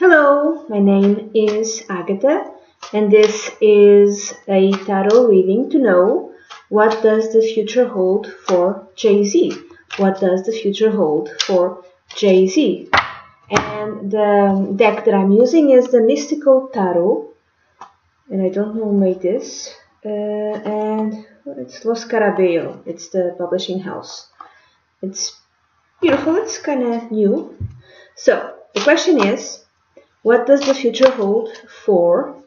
Hello, my name is Agatha, and this is a tarot reading to know what does the future hold for Jay-Z. What does the future hold for Jay-Z? And the deck that I'm using is the Mystical Tarot, and I don't know who made this, and it's Los Carabello, it's the publishing house. It's beautiful, it's kind of new. So, the question is, what does the future hold for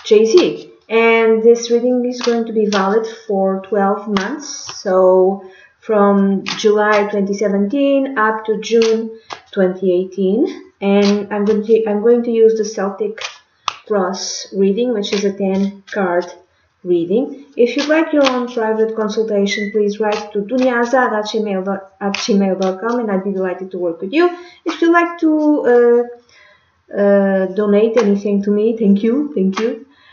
Jay-Z? And this reading is going to be valid for 12 months. So from July 2017 up to June 2018. And I'm going to use the Celtic Cross reading, which is a 10-card reading. If you'd like your own private consultation, please write to dunyazade at gmail.com, and I'd be delighted to work with you. If you'd like to donate anything to me, thank you.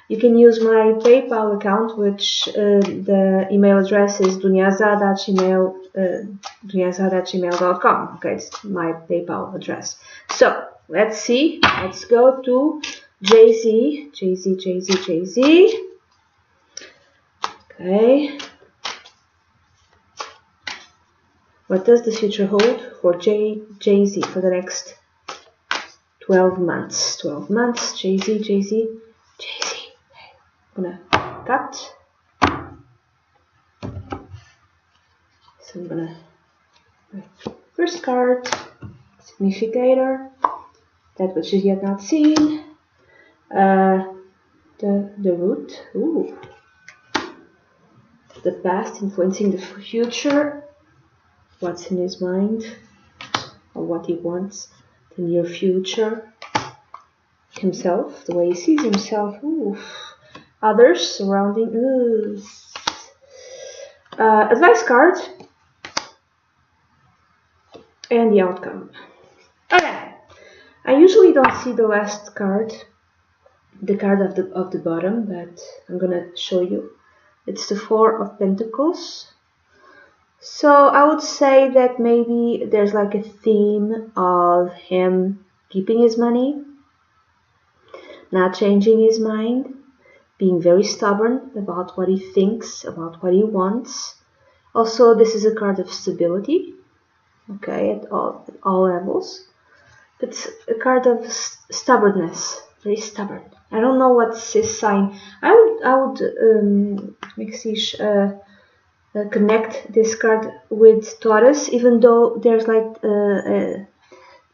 You can use my PayPal account, which the email address is dunyazade at gmail.com. Okay, it's my PayPal address. So let's see. Let's go to Jay-Z. Okay. What does the future hold for Jay-Z for the next 12 months. 12 months. Jay-Z. I'm gonna cut. So I'm gonna first card, significator, that which is yet not seen. The root. Ooh. The past influencing the future. What's in his mind, or what he wants. The near future, himself, the way he sees himself, others surrounding, advice card, and the outcome. Okay, I usually don't see the last card, the card of the bottom, but I'm gonna show you. It's the Four of Pentacles. So I would say that maybe there's like a theme of him keeping his money, not changing his mind, being very stubborn about what he thinks, about what he wants. Also, this is a card of stability, okay, at all levels. It's a card of stubbornness, very stubborn. I don't know what's his sign. I would connect this card with Taurus, even though there's like the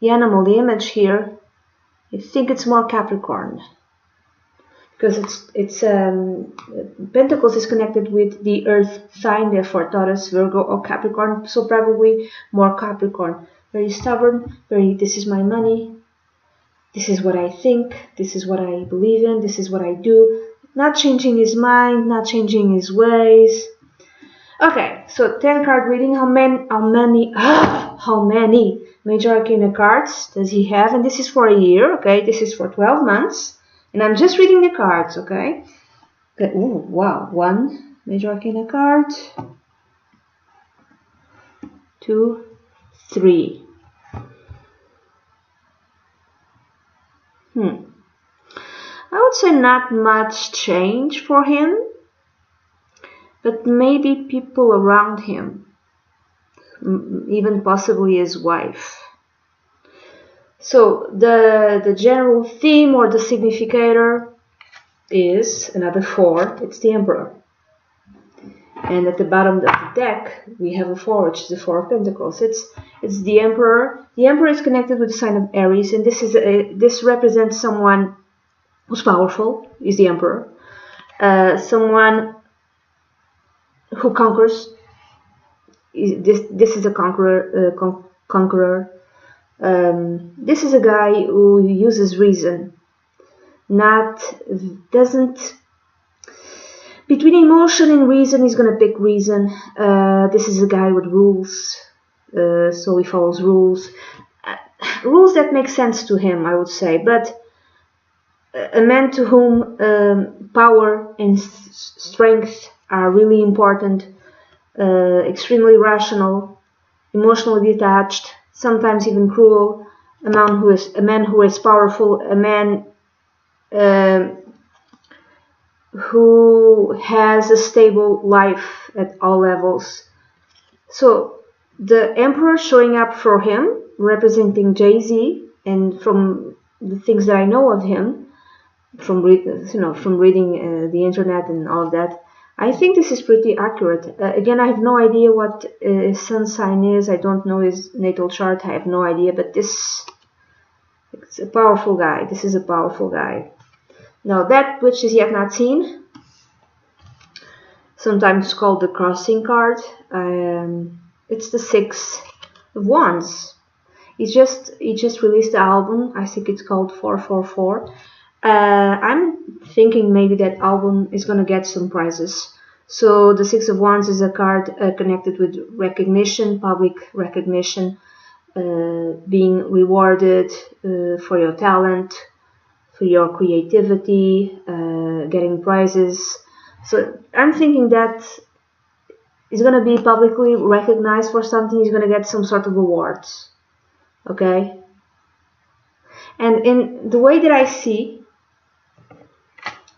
animal, the image here. I think it's more Capricorn, because it's Pentacles is connected with the Earth sign, therefore Taurus, Virgo, or Capricorn. So probably more Capricorn. Very stubborn. Very. This is my money. This is what I think. This is what I believe in. This is what I do. Not changing his mind. Not changing his ways. Okay, so 10-card reading. How many major arcana cards does he have? And this is for a year, okay? This is for 12 months. And I'm just reading the cards, okay? Ooh, wow. 1 major arcana card. 2, 3. I would say not much change for him. But maybe people around him, even possibly his wife. So the general theme or the significator is another 4. It's the Emperor. And at the bottom of the deck we have a 4, which is the 4 of Pentacles. It's the Emperor. The Emperor is connected with the sign of Aries, and this represents someone who's powerful. Is the Emperor. Someone who conquers. This is a conqueror. This is a guy who uses reason, between emotion and reason. He's gonna pick reason. This is a guy with rules, so he follows rules that make sense to him, I would say, but a man to whom power and strength are really important, extremely rational, emotionally detached, sometimes even cruel, man who is powerful, a man who has a stable life at all levels. So the Emperor showing up for him, representing Jay-Z, and from the things that I know of him, from reading the internet and all of that, I think this is pretty accurate. Again, I have no idea what his sun sign is. I don't know his natal chart. I have no idea, but it's a powerful guy. This is a powerful guy. Now that which is yet not seen, sometimes called the crossing card, it's the Six of Wands. He just released the album. I think it's called 444. I'm thinking maybe that album is gonna get some prizes. So the Six of Wands is a card connected with recognition, public recognition, being rewarded for your talent, for your creativity, getting prizes. So I'm thinking that he's gonna be publicly recognized for something. He's gonna get some sort of awards. Okay. And in the way that I see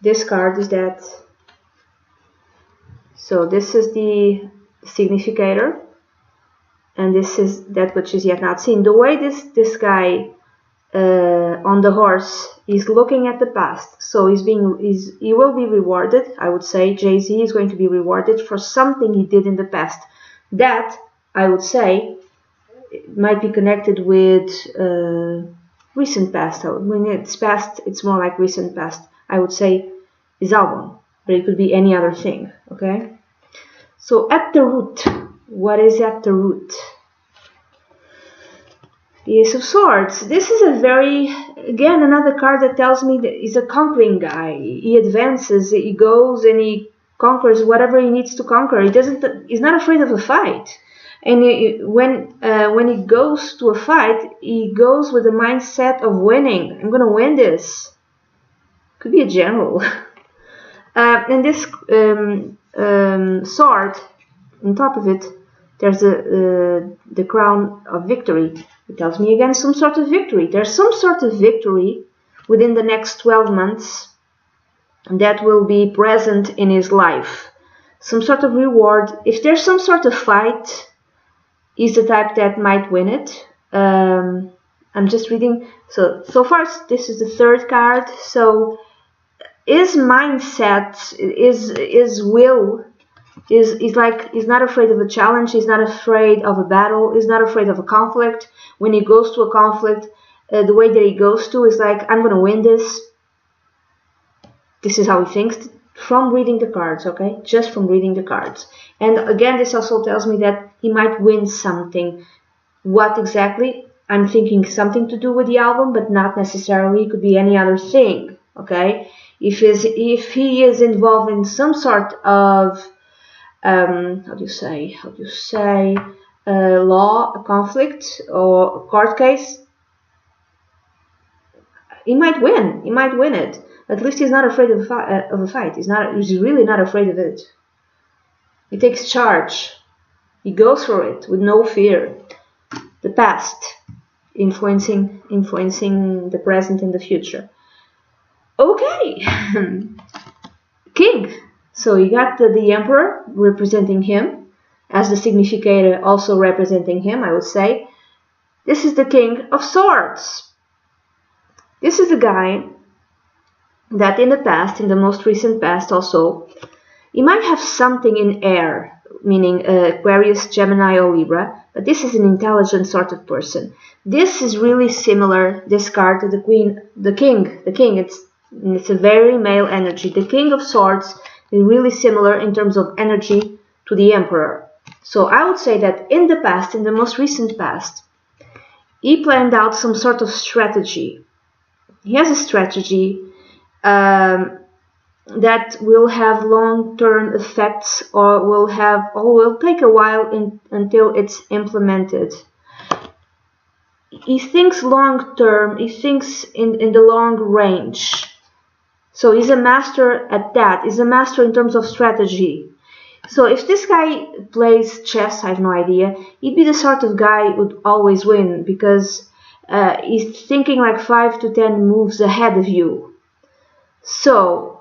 this card is that, so this is the significator, and this is that which is yet not seen. The way this guy on the horse is looking at the past, so he will be rewarded. I would say Jay-Z is going to be rewarded for something he did in the past. That I would say it might be connected with recent past. When it's past, it's more like recent past. I would say his album, but it could be any other thing. Okay. So at the root, what is at the root? The Ace of Swords. This is a again, another card that tells me that he's a conquering guy. He advances, he goes and he conquers whatever he needs to conquer. He's not afraid of a fight. And when he goes to a fight, he goes with the mindset of winning. I'm gonna win this. Could be a general. And this sword, on top of it, there's the crown of victory. It tells me again some sort of victory. There's some sort of victory within the next 12 months that will be present in his life. Some sort of reward. If there's some sort of fight, he's the type that might win it. I'm just reading. So far, this is the third card. So his mindset, his will, is like he's not afraid of a challenge. He's not afraid of a battle. He's not afraid of a conflict. When he goes to a conflict, the way that he goes to is like, I'm gonna win this. This is how he thinks from reading the cards, okay? Just from reading the cards. And again, this also tells me that he might win something. What exactly? I'm thinking something to do with the album, but not necessarily. It could be any other thing, okay? If he is involved in some sort of how do you say law, a conflict, or a court case, he might win it. At least he's not afraid of a fight. He's really not afraid of it. He takes charge. He goes for it with no fear. The past influencing the present and the future. Okay. King. So you got the Emperor representing him, as the significator also representing him, I would say. This is the King of Swords. This is the guy that in the past, in the most recent past also, he might have something in air, meaning Aquarius, Gemini, or Libra, but this is an intelligent sort of person. This is really similar, this card, to the King. It's a very male energy. The King of Swords is really similar in terms of energy to the Emperor. So I would say that in the past, in the most recent past, he planned out some sort of strategy. He has a strategy that will have long-term effects, or will take a while until it's implemented. He thinks long-term. He thinks in the long range. So he's a master at that. He's a master in terms of strategy. So if this guy plays chess, I have no idea, he'd be the sort of guy who would always win, because He's thinking like 5 to 10 moves ahead of you. So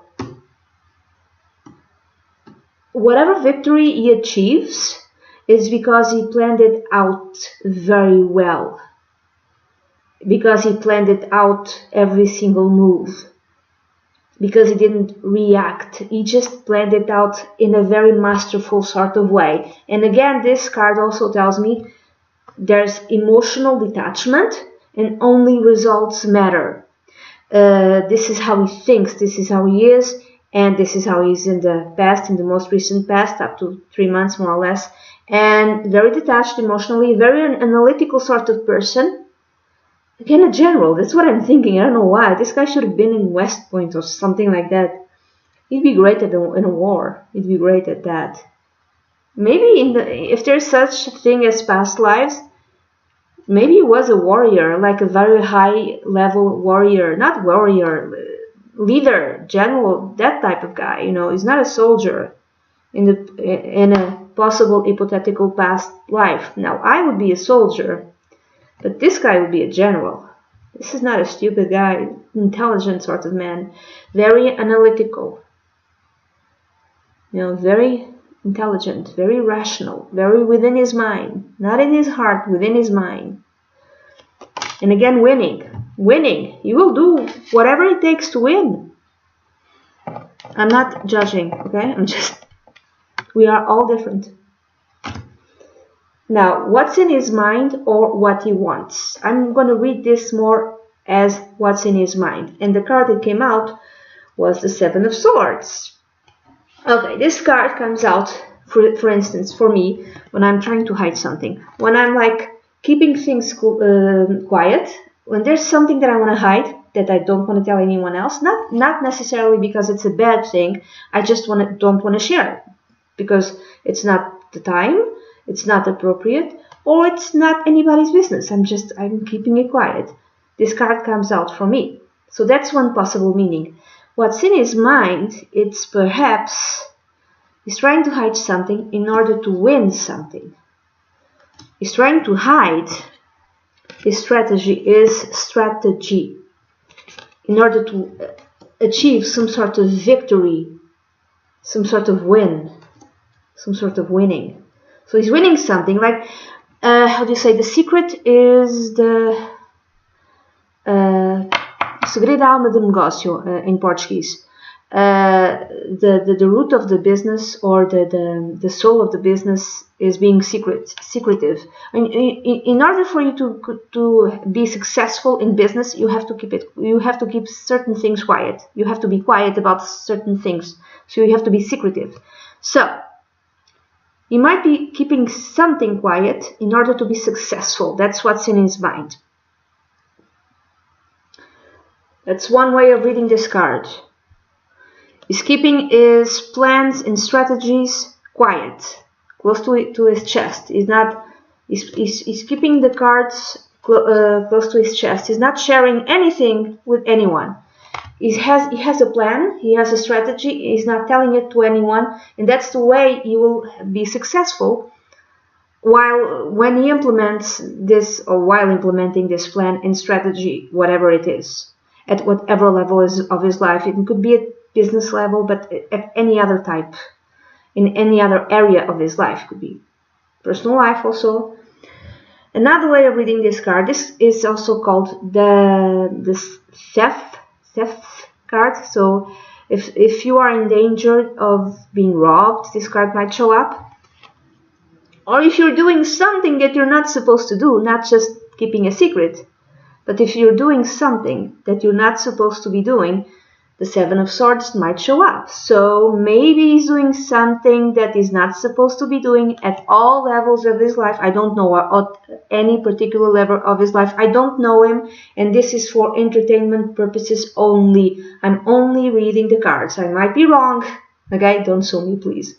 whatever victory he achieves is because he planned it out very well. Because he planned it out every single move. Because he didn't react. He just planned it out in a very masterful sort of way. And again, this card also tells me there's emotional detachment and only results matter. This is how he thinks, this is how he is, and this is how he is in the past, in the most recent past, up to 3 months more or less. And very detached emotionally, very analytical sort of person. Again, a general, that's what I'm thinking. I don't know why. This guy should have been in West Point or something like that. He'd be great in a war. He'd be great at that. Maybe if there's such a thing as past lives, maybe he was a warrior, like a very high level warrior. Not warrior, leader, general, that type of guy. You know, he's not a soldier in a possible hypothetical past life. Now, I would be a soldier. But this guy would be a general. This is not a stupid guy, intelligent sort of man, very analytical, you know, very intelligent, very rational, very within his mind, not in his heart, within his mind. And again, winning. You will do whatever it takes to win. I'm not judging, okay? We are all different. Now, what's in his mind or what he wants? I'm going to read this more as what's in his mind. And the card that came out was the Seven of Swords. Okay, this card comes out, for instance, for me, when I'm trying to hide something. When I'm like keeping things quiet, when there's something that I want to hide, that I don't want to tell anyone else, not necessarily because it's a bad thing, I just don't want to share it. Because it's not the time, it's not appropriate, or it's not anybody's business. I'm keeping it quiet. This card comes out for me. So that's one possible meaning. What's in his mind, it's perhaps he's trying to hide something in order to win something. He's trying to hide. His strategy is strategy. In order to achieve some sort of victory, some sort of win, some sort of winning. So he's winning something, like, how do you say, the secret is the segredo da alma do negócio in Portuguese. The root of the business, or the soul of the business, is being secretive. In order for you to be successful in business, you have to keep certain things quiet. You have to be quiet about certain things. So you have to be secretive. So he might be keeping something quiet in order to be successful. That's what's in his mind. That's one way of reading this card. He's keeping his plans and strategies quiet, close to his chest. He's keeping the cards close to his chest. He's not sharing anything with anyone. He has a plan, he has a strategy, he's not telling it to anyone, and that's the way he will be successful when he implements this, or while implementing this plan and strategy, whatever it is, at whatever level of his life. It could be at business level, but at any other type, in any other area of his life. It could be personal life also. Another way of reading this card, this is also called the theft card. So if you are in danger of being robbed, this card might show up. Or if you're doing something that you're not supposed to do, not just keeping a secret, but if you're doing something that you're not supposed to be doing, the Seven of Swords might show up. So maybe he's doing something that he's not supposed to be doing at all levels of his life. I don't know at any particular level of his life. I don't know him, and this is for entertainment purposes only. I'm only reading the cards. I might be wrong. Okay, don't sue me, please.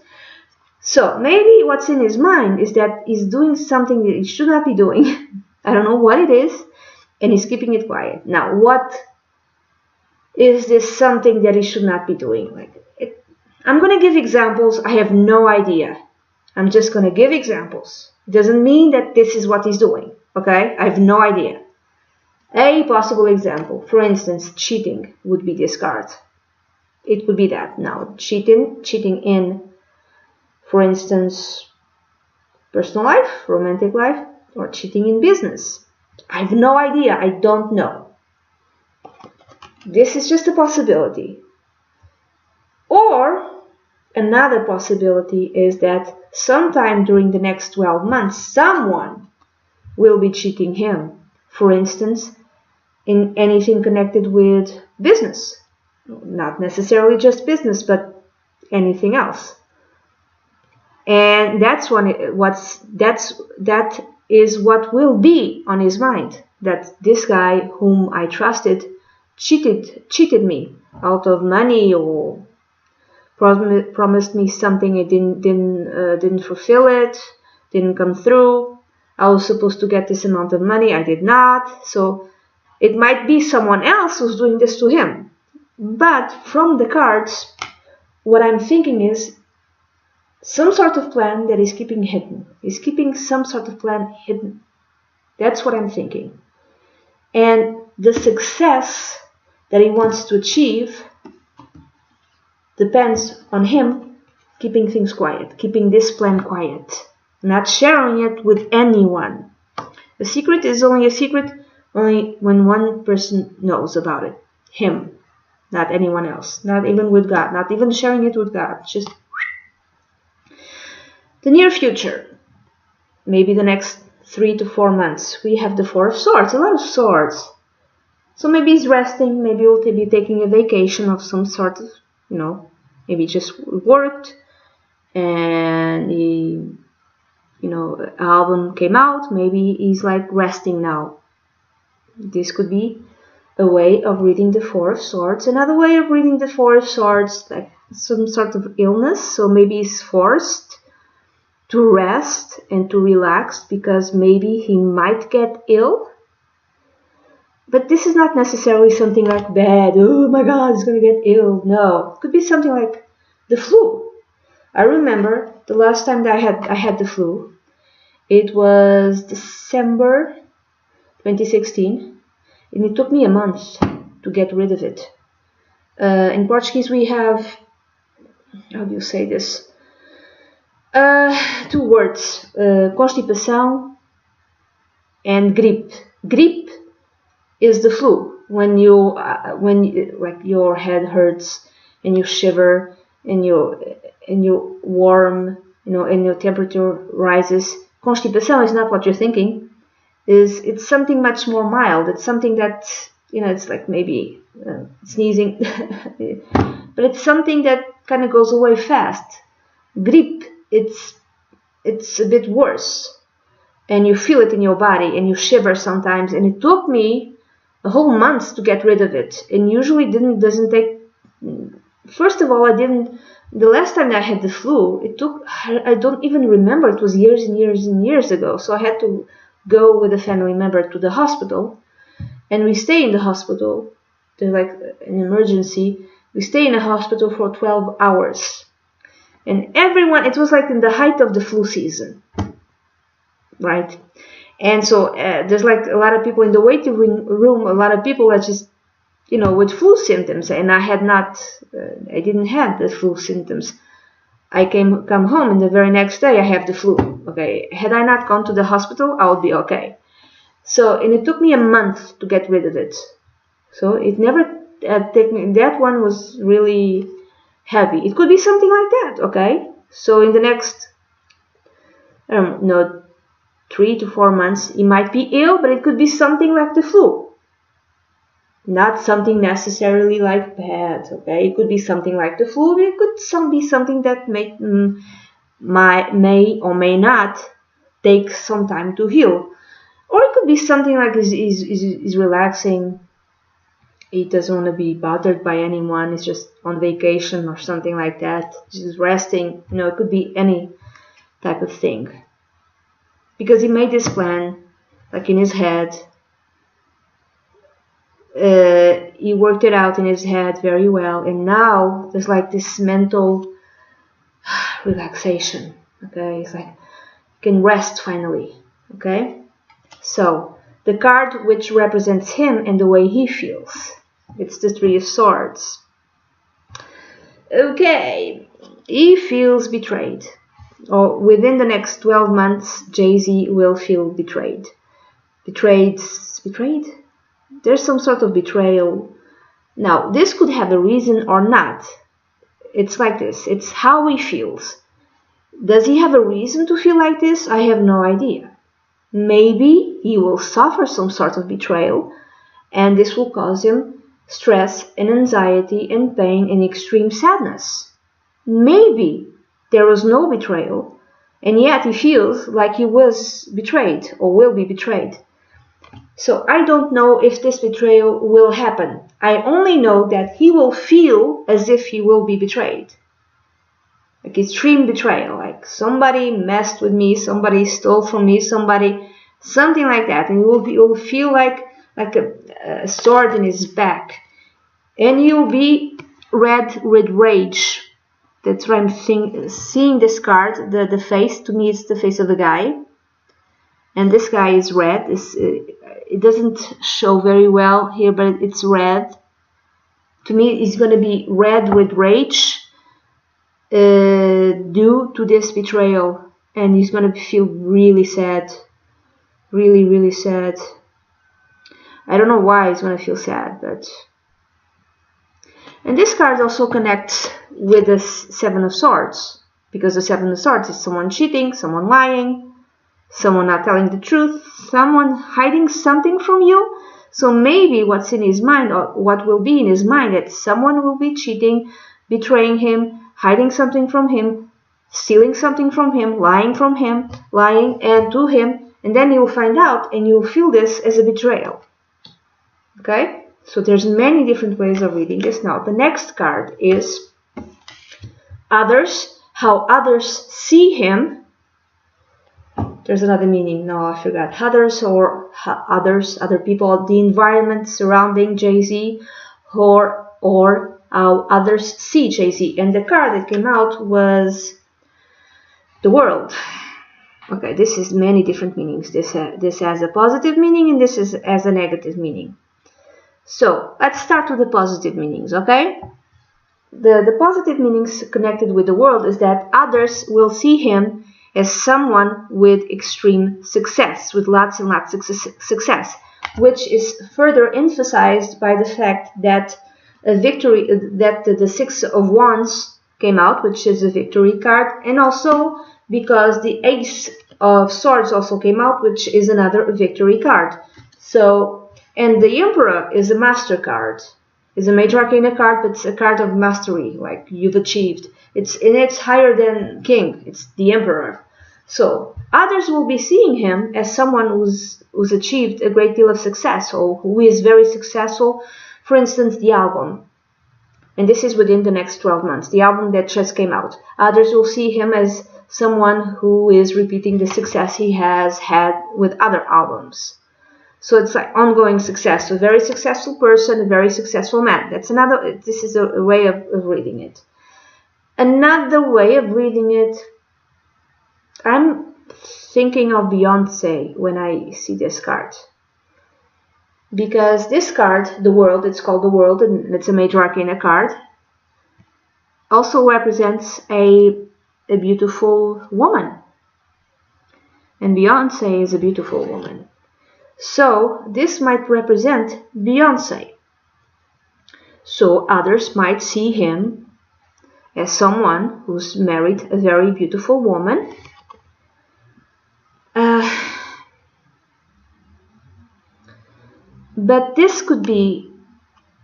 So maybe what's in his mind is that he's doing something that he should not be doing. I don't know what it is, and he's keeping it quiet. Now, what is this something that he should not be doing? I'm going to give examples. I have no idea. I'm just going to give examples. It doesn't mean that this is what he's doing. Okay? I have no idea. A possible example, for instance, cheating would be this card. It would be that. Now, cheating in, for instance, personal life, romantic life, or cheating in business. I have no idea. I don't know. This is just a possibility. Or another possibility is that sometime during the next 12 months, someone will be cheating him. For instance, in anything connected with business. Not necessarily just business, but anything else. And that is what will be on his mind. That this guy whom I trusted cheated me out of money, or promised me something, it didn't fulfill it, didn't come through. I was supposed to get this amount of money, I did not. So it might be someone else who's doing this to him. But from the cards, what I'm thinking is some sort of plan that is keeping hidden. He's keeping some sort of plan hidden. That's what I'm thinking. And the success that he wants to achieve depends on him keeping things quiet, keeping this plan quiet, not sharing it with anyone. A secret is only a secret only when one person knows about it, him, not anyone else, not even with God, not even sharing it with God, just the near future, maybe the next 3 to 4 months. We have the Four of Swords, a lot of swords. So maybe he's resting, maybe he'll be taking a vacation of some sort of, maybe just worked and he, album came out, maybe he's like resting now. This could be a way of reading the Four of Swords. Another way of reading the Four of Swords, like some sort of illness, so maybe he's forced to rest and to relax because maybe he might get ill. But this is not necessarily something like bad, oh my god, he's gonna get ill. No, it could be something like the flu. I remember the last time that I had the flu, it was December 2016, and it took me a month to get rid of it. In Portuguese we have, how do you say this? 2 words, constipação and gripe. Gripe is the flu, when like your head hurts and you shiver and you warm, and your temperature rises. Constipação is not what you're thinking. It's something much more mild. It's something that, it's like maybe sneezing, but it's something that kind of goes away fast. Gripe, it's a bit worse, and you feel it in your body and you shiver sometimes, and it took me a whole month to get rid of it, and usually doesn't take. First of all, the last time I had the flu, I don't even remember, it was years and years and years ago, so I had to go with a family member to the hospital, and we stay in the hospital. There's like an emergency. We stay in the hospital for 12 hours. And everyone, it was like in the height of the flu season, right? And so there's like a lot of people in the waiting room, a lot of people that just, with flu symptoms. And I didn't have the flu symptoms. I come home and the very next day I have the flu. Okay, had I not gone to the hospital, I would be okay. So, and it took me a month to get rid of it. So it never taken. That one was really heavy. It could be something like that. Okay, so in the next, 3 to 4 months, he might be ill, but it could be something like the flu. Not something necessarily like bad, okay? It could be something like the flu. It could be something that may or may not take some time to heal. Or it could be something like he's relaxing. He doesn't want to be bothered by anyone. He's just on vacation or something like that. Just resting. It could be any type of thing. Because he made this plan, like in his head. He worked it out in his head very well, and now there's like this mental relaxation. Okay, it's like you can rest finally. Okay, so the card which represents him and the way he feels. It's the Three of Swords. Okay, he feels betrayed. Or within the next 12 months, Jay-Z will feel betrayed. Betrayed? There's some sort of betrayal. Now, this could have a reason or not. It's like this. It's how he feels. Does he have a reason to feel like this? I have no idea. Maybe he will suffer some sort of betrayal, and this will cause him stress and anxiety and pain and extreme sadness. Maybe there was no betrayal, and yet he feels like he was betrayed or will be betrayed. So I don't know if this betrayal will happen. I only know that he will feel as if he will be betrayed. Like extreme betrayal, like somebody messed with me, somebody stole from me, something like that. And he will feel like a sword in his back. And he will be red with rage. That's why I'm seeing this card. The face, to me, it's the face of a guy. And this guy is red. It doesn't show very well here, but it's red. To me, he's going to be red with rage due to this betrayal. And he's going to feel really sad. Really, really sad. I don't know why he's going to feel sad, but... And this card also connects with the Seven of Swords. Because the Seven of Swords is someone cheating, someone lying, someone not telling the truth, someone hiding something from you. So maybe what's in his mind, or what will be in his mind, that someone will be cheating, betraying him, hiding something from him, stealing something from him, lying and to him, and then you'll find out and you'll feel this as a betrayal. Okay? So there's many different ways of reading this. Now, the next card is others, how others see him. There's another meaning. No, I forgot. Others or other people, the environment surrounding Jay-Z, or how others see Jay-Z. And the card that came out was the world. Okay, this is many different meanings. This has a positive meaning and this has a negative meaning. So let's start with the positive meanings, okay? The positive meanings connected with the world is that others will see him as someone with extreme success, with lots and lots of success, which is further emphasized by the fact that the Six of Wands came out, which is a victory card, and also because the Ace of Swords also came out, which is another victory card. So, and the Emperor is a master card. It's a major arcana card, but it's a card of mastery, like you've achieved. It's higher than King. It's the Emperor. So others will be seeing him as someone who's achieved a great deal of success, or who is very successful. For instance, the album. And this is within the next 12 months. The album that just came out. Others will see him as someone who is repeating the success he has had with other albums. So it's like ongoing success. A very successful person, a very successful man. This is a way of reading it. Another way of reading it, I'm thinking of Beyonce when I see this card. Because this card, the world, it's called the world, and it's a major arcana card, also represents a beautiful woman. And Beyonce is a beautiful woman. So this might represent Beyonce. So others might see him as someone who's married a very beautiful woman. But this could be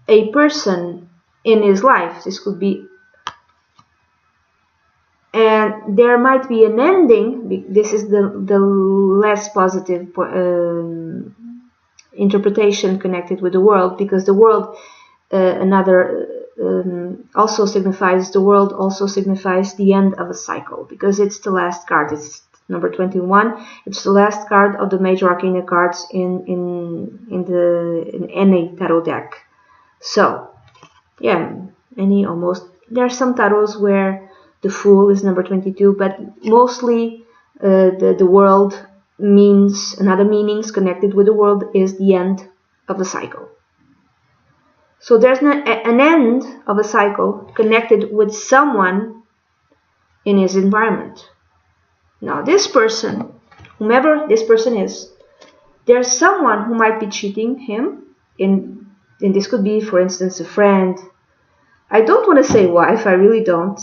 a person in his life. This could be, and there might be an ending. This is the less positive interpretation connected with the world, because the world also signifies the end of a cycle, because it's the last card. It's number 21. It's the last card of the major arcana cards in any tarot deck. So yeah, there are some tarots where the Fool is number 22, but mostly the world another meanings connected with the world is the end of a cycle. So there's an end of a cycle connected with someone in his environment. Now this person, whomever this person is, there's someone who might be cheating him, and this could be, for instance, a friend. I don't want to say wife, I really don't.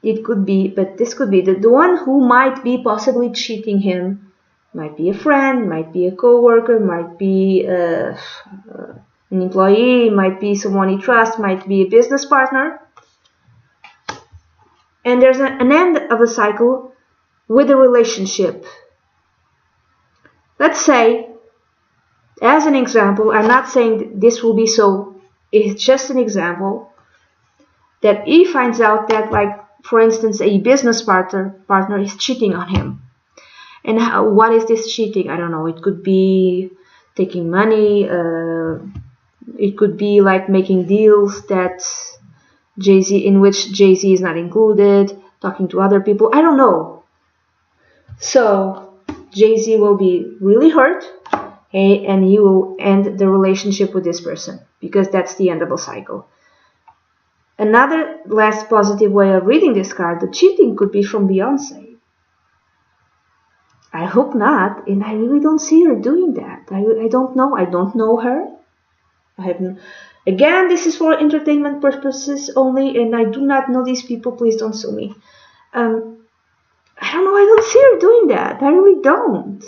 It could be, but this could be the one who might be possibly cheating him. Might be a friend, might be a co-worker, might be an employee, might be someone he trusts, might be a business partner. And there's an end of a cycle with a relationship. Let's say, as an example, I'm not saying this will be so, it's just an example, that he finds out that, like, for instance, a business partner is cheating on him. And what is this cheating? I don't know. It could be taking money. It could be like making deals in which Jay-Z is not included, talking to other people. I don't know. So Jay-Z will be really hurt, and he will end the relationship with this person because that's the end of a cycle. Another less positive way of reading this card, the cheating could be from Beyonce. I hope not, and I really don't see her doing that. I don't know. I don't know her. Again, this is for entertainment purposes only, and I do not know these people. Please don't sue me. I don't know. I don't see her doing that. I really don't.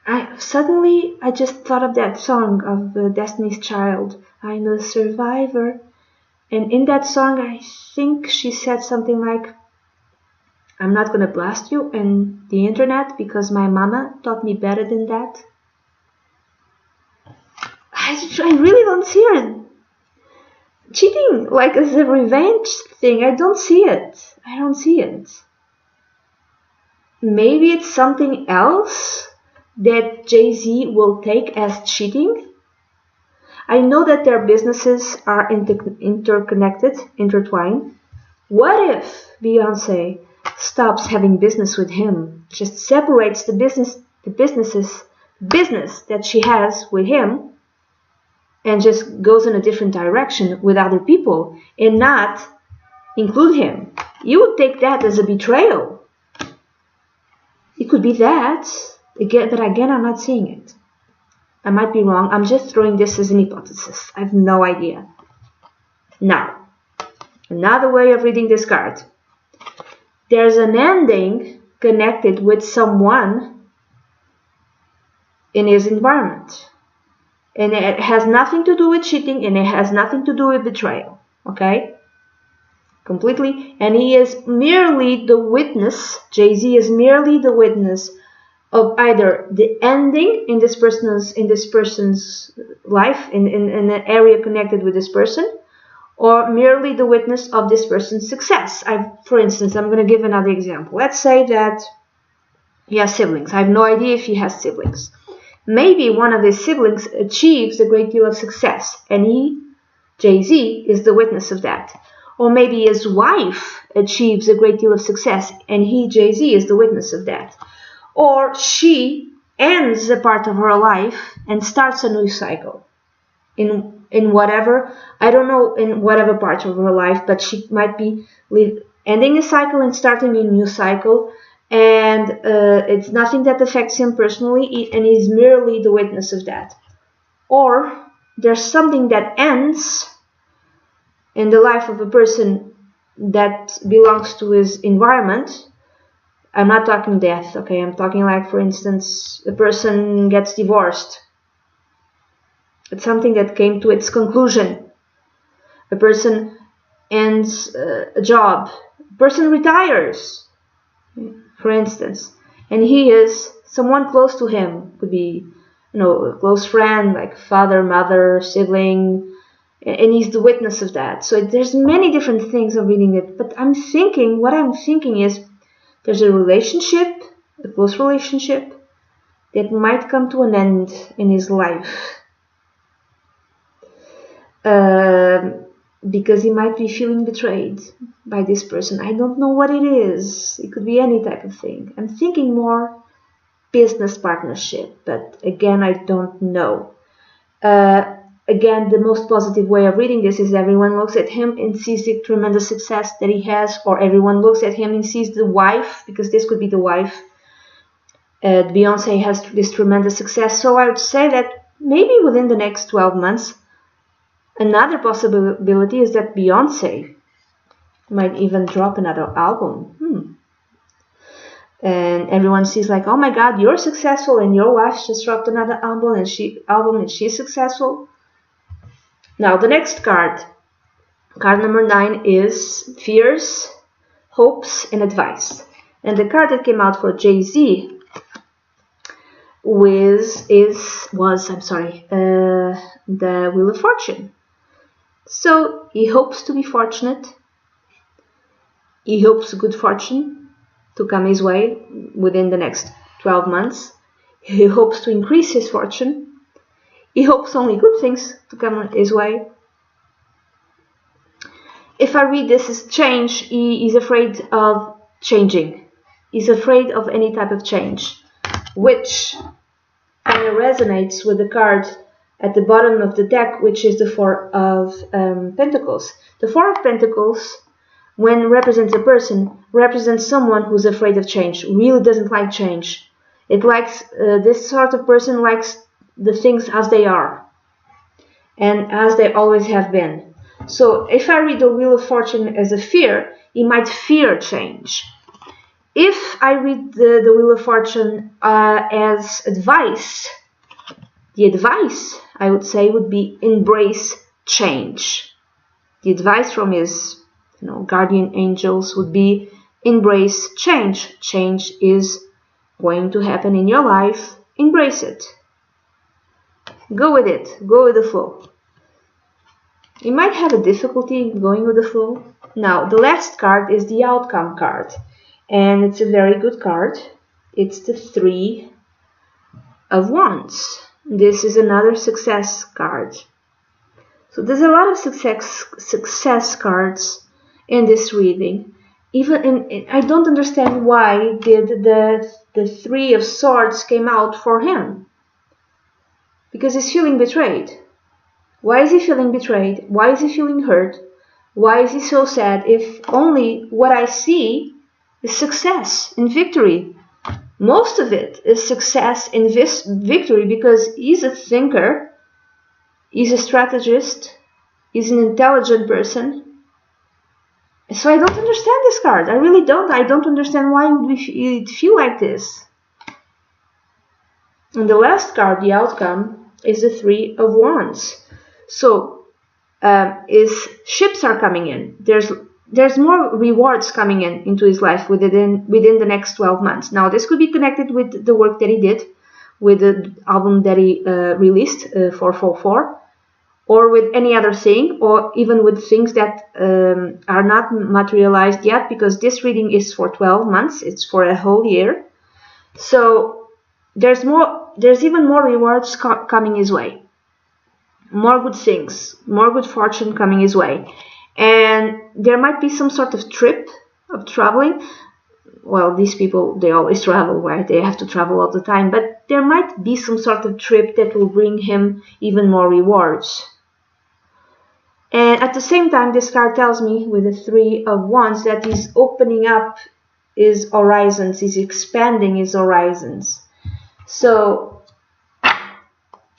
I just thought of that song of Destiny's Child. I'm a survivor. And in that song, I think she said something like, I'm not going to blast you in the internet because my mama taught me better than that. I really don't see her cheating like as a revenge thing. I don't see it. I don't see it. Maybe it's something else that Jay-Z will take as cheating. I know that their businesses are interconnected, intertwined. What if Beyonce stops having business with him, just separates the business that she has with him, and just goes in a different direction with other people and not include him? You would take that as a betrayal. It could be that, but again, I'm not seeing it. I might be wrong. I'm just throwing this as an hypothesis. I have no idea. Now, another way of reading this card. There's an ending connected with someone in his environment. And it has nothing to do with cheating, and it has nothing to do with betrayal. Okay? Completely. And he is merely the witness. Jay-Z is merely the witness of either the ending in this person's life, in an area connected with this person, or merely the witness of this person's success. For instance, I'm going to give another example. Let's say that he has siblings. I have no idea if he has siblings. Maybe one of his siblings achieves a great deal of success, and he, Jay-Z, is the witness of that. Or maybe his wife achieves a great deal of success, and he, Jay-Z, is the witness of that. Or she ends a part of her life and starts a new cycle in whatever, I don't know, in whatever part of her life, but she might be ending a cycle and starting a new cycle, and it's nothing that affects him personally, and he's merely the witness of that. Or there's something that ends in the life of a person that belongs to his environment. I'm not talking death, okay? I'm talking like, for instance, a person gets divorced. It's something that came to its conclusion. A person ends a job. A person retires, for instance, and he is someone close to him. Could be, a close friend, like father, mother, sibling, and he's the witness of that. So there's many different things of reading it, but what I'm thinking is, there's a relationship, a close relationship, that might come to an end in his life. because he might be feeling betrayed by this person. I don't know what it is. It could be any type of thing. I'm thinking more business partnership, but again, I don't know. Again, the most positive way of reading this is everyone looks at him and sees the tremendous success that he has, or everyone looks at him and sees the wife, because this could be the wife. Beyonce has this tremendous success, so I would say that maybe within the next 12 months, another possibility is that Beyonce might even drop another album. And everyone sees like, oh my God, you're successful, and your wife just dropped another album, and she's successful. Now the next card number 9, is fears, hopes, and advice. And the card that came out for Jay-Z was the Wheel of Fortune. So he hopes to be fortunate. He hopes good fortune to come his way within the next 12 months. He hopes to increase his fortune. He hopes only good things to come his way. If I read this as change, he is afraid of changing. He's afraid of any type of change, which kind of resonates with the card at the bottom of the deck, which is the Four of Pentacles. The Four of Pentacles, when represents a person, represents someone who's afraid of change, really doesn't like change. It likes, this sort of person likes the things as they are and as they always have been. So if I read the Wheel of Fortune as a fear, he might fear change. If I read the Wheel of Fortune as advice, the advice, I would say, would be embrace change. The advice from his guardian angels would be embrace change. Change is going to happen in your life. Embrace it. Go with it. Go with the flow. You might have a difficulty going with the flow. Now, the last card is the outcome card. And it's a very good card. It's the Three of Wands. This is another success card. So there's a lot of success cards in this reading. I don't understand why did the Three of Swords came out for him. Because he's feeling betrayed. Why is he feeling betrayed? Why is he feeling hurt? Why is he so sad if only what I see is success and victory? Most of it is success and victory because he's a thinker, he's a strategist, he's an intelligent person. So I don't understand this card. I really don't. I don't understand why it feel like this. And the last card, the outcome, is the Three of Wands. So ships are coming in. There's more rewards coming into his life within the next 12 months. Now, this could be connected with the work that he did, with the album that he released, 444, or with any other thing, or even with things that are not materialized yet, because this reading is for 12 months. It's for a whole year. So there's even more rewards coming his way. More good things, more good fortune coming his way. And there might be some sort of trip of traveling. Well, these people, they always travel, right? They have to travel all the time. But there might be some sort of trip that will bring him even more rewards. And at the same time, this card tells me, with the Three of Wands, that he's opening up his horizons. He's expanding his horizons. So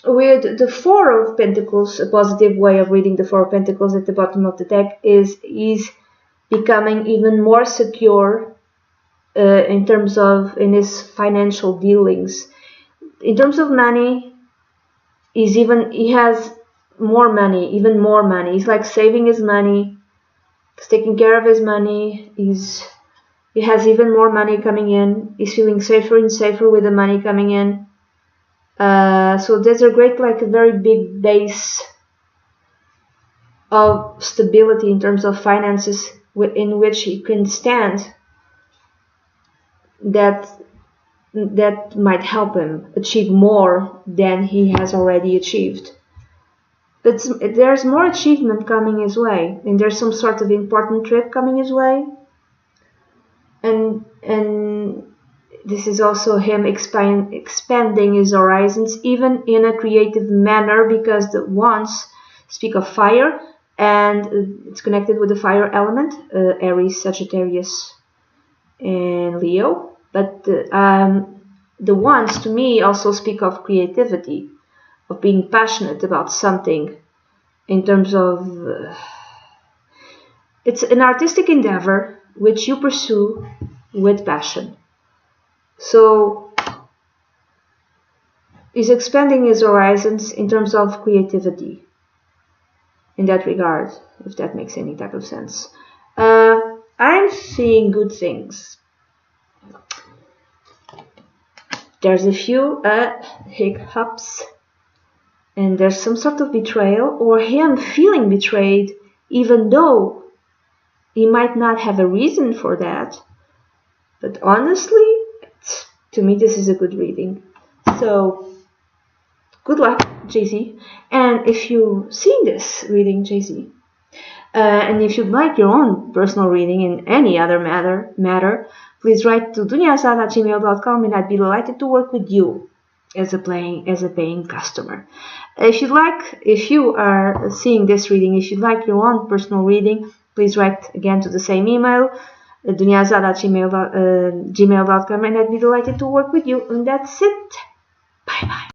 with the Four of Pentacles, a positive way of reading the Four of Pentacles at the bottom of the deck is he's becoming even more secure in his financial dealings. In terms of money, he has more money, even more money. He's like saving his money, he's taking care of his money. He has even more money coming in. He's feeling safer and safer with the money coming in. So there's a very big base of stability in terms of finances in which he can stand that might help him achieve more than he has already achieved. there's more achievement coming his way, and there's some sort of important trip coming his way, and this is also him expanding his horizons, even in a creative manner, because the wands speak of fire, and it's connected with the fire element, Aries, Sagittarius, and Leo. But the wands to me also speak of creativity, of being passionate about something, in terms of it's an artistic endeavor which you pursue with passion. So he's expanding his horizons in terms of creativity in that regard, if that makes any type of sense. I'm seeing good things. There's a few hiccups, and there's some sort of betrayal, or him feeling betrayed, even though he might not have a reason for that. But honestly, to me, this is a good reading. So, good luck, JZ. And if you've seen this reading, JZ, and if you'd like your own personal reading in any other matter, please write to dunyazade@gmail.com, and I'd be delighted to work with you as a paying customer. If you are seeing this reading, if you'd like your own personal reading, please write again to the same email, dunyazade@gmail.com, and I'd be delighted to work with you. And that's it. Bye bye.